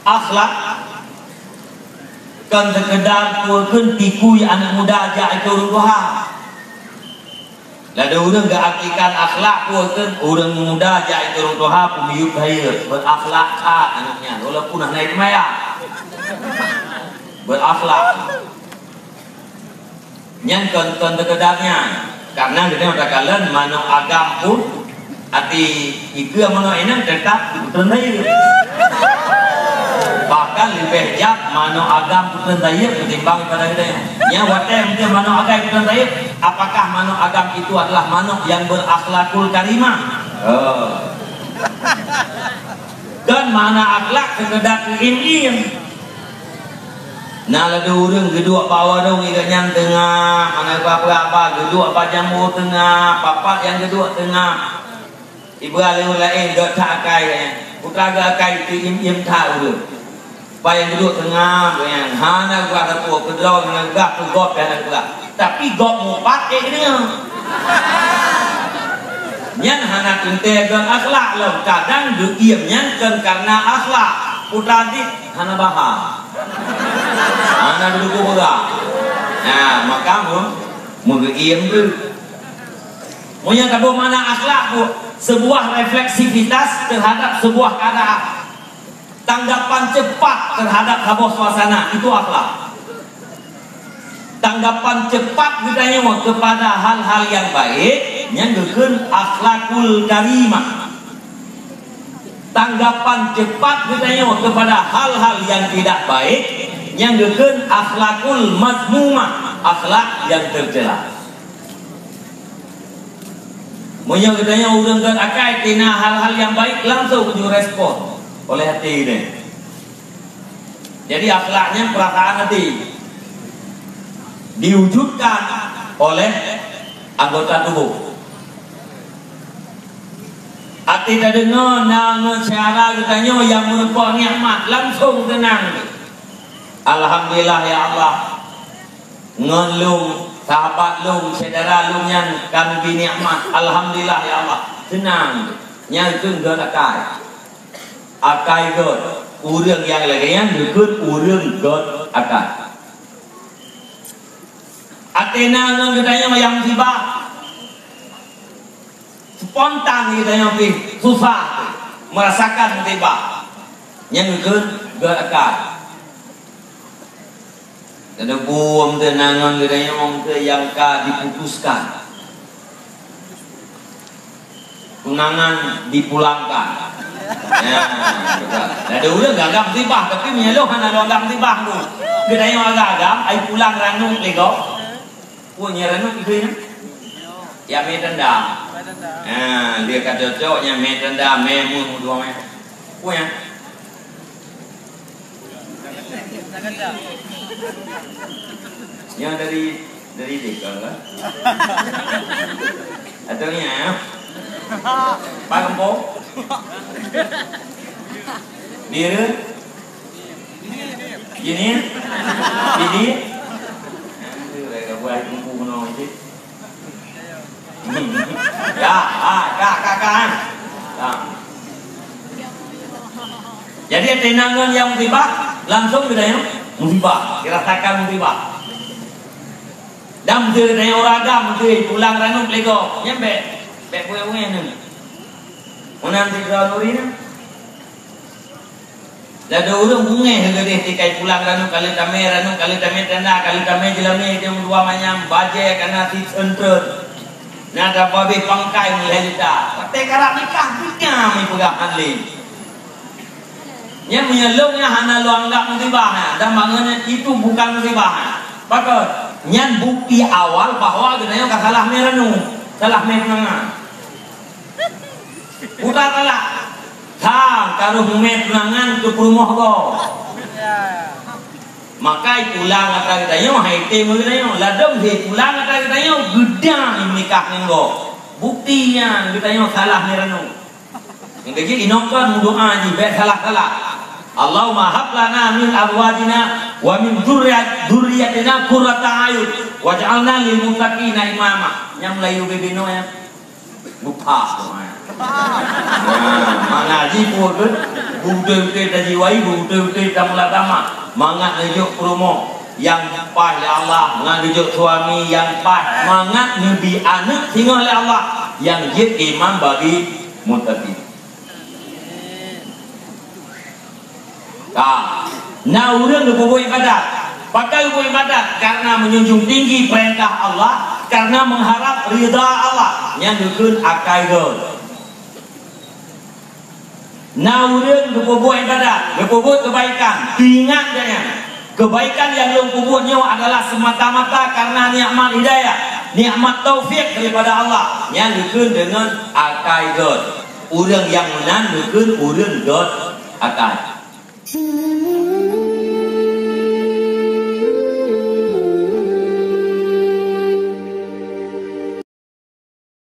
akhlak kan sekedar kurun tikui anak muda aja itu ruha. Lada orang gak artikan akhlak kurun orang muda aja itu ruha pemiuk hayat berakhlak anaknya walaupun naik maya berakhlak yang kan sekedarnya karena dia udah kalian mano agam pun hati itu mano enak tetap ternaik bahkan lebih jak mano agam putan daya ketimbang pada kita nya watem dia mano agam putan daya apakah mano agam itu adalah mano yang berakhlakul karimah dan mana akhlak sekedar im nah ada orang gedua bawah dong ikannya tengah mana apa gedua apa jambu tengah papat yang gedua tengah ibu alim lain gak tak kai putra gak kai itu im tahu tu bayang duduk tengah bayang hana gua ada tua kedua dengan gak tu gop dan gak tapi gop mau pakai dia nyan hana kente gan akhlak lom kadang du iam nyan kan karena akhlak putra dik hana bahas hana duduk gua nah maka mau iam tu mau yang kedua mana akhlak bu sebuah refleksivitas terhadap sebuah keadaan tanggapan cepat terhadap hawa suasana itu akhlak. Tanggapan cepat ditanya kepada hal-hal yang baik yang bukan akhlakul karimah. Tanggapan cepat ditanya kepada hal-hal yang tidak baik yang bukan akhlakul mazmumah, akhlak yang tercela. Munya ditanya orang kan akai tina hal-hal yang baik langsung respon oleh hati ini. Jadi akhlaknya perasaan hati diwujudkan oleh anggota tubuh. Hati tak dengar nang cara katanya yang merupakan nikmat langsung tenang. Alhamdulillah ya Allah. Ngelung sahabat lung saudara lung yang kami nikmat. Alhamdulillah ya Allah. Tenang. Nya keun galakai. Akai god urang yang lagian berikut urang god akai atena ngan katanya yang tiba spontan katanya pi susah merasakan tiba yang berikut god akai ada buam tenangan katanya orang yang ka diputuskan tunangan dipulangkan. Ya, ada udah gagam tibah tapi menyelok hana gagam tibah tu. Kita yang agam, ai pulang ranung lego. Punya ranung itu ya. Ya metenda. Dia kata cocoknya metenda memu dua me. Punya. Yang dari deka lah. Atau ya. Pak Kempong dia gini ini mereka buat kumpul menong itu kakak jadi tenangan yang musibah langsung bedanya musibah dirasakan musibah dan musibah orang agam musibah pulang ranum lego nyampe punya ni, mana tiga nuri ni? Ada orang bunga harga dia tikai pulang ranu kali kami tenda kali kami jalan ni dia dua macam baje karena si center. Nada babi pangkai mulai kita. Tapi kalau nikah punya mi pegang handli. Nya menyelongnya hana lu anggap musibah. Dan bangunnya itu bukan musibah. Maka nyan bukti awal bahwa genanya kasalah meranu, salah menangan. Udah kalah tang karuh menangan ke rumah kau maka pulang kata kita yo haite mo kita yo ladom he pulang kata kita yo gedang nikah nenggo buktinya kita yo salah merano ngegi inongkan doa ji be salah Allahumma hab lana min azwajina wa min dzurriyyatina qurrata ayun waj'alna lil muttaqina imama yang layu bebino ya lupa Mengaji pun butuh kita jiwai, butuh kita melatama. Mangat ngejuk promo yang pah ya Allah, ngejuk suami yang pah, mangat nabi anak tinggal oleh Allah yang jid iman bagi muttaqin. Nah, urang lupa ibadat, pakai lupa ibadat karena menjunjung tinggi perintah Allah, karena mengharap ridha Allah yang dukun akaidon. Nah, urang lupa ibadat, lupa kebaikan, ingat jangan kebaikan yang lupa buatnya adalah semata-mata karena nikmat hidayah, nikmat taufik daripada Allah yang dukun dengan akaidon. Urang yang menan dukun urang dot akaid.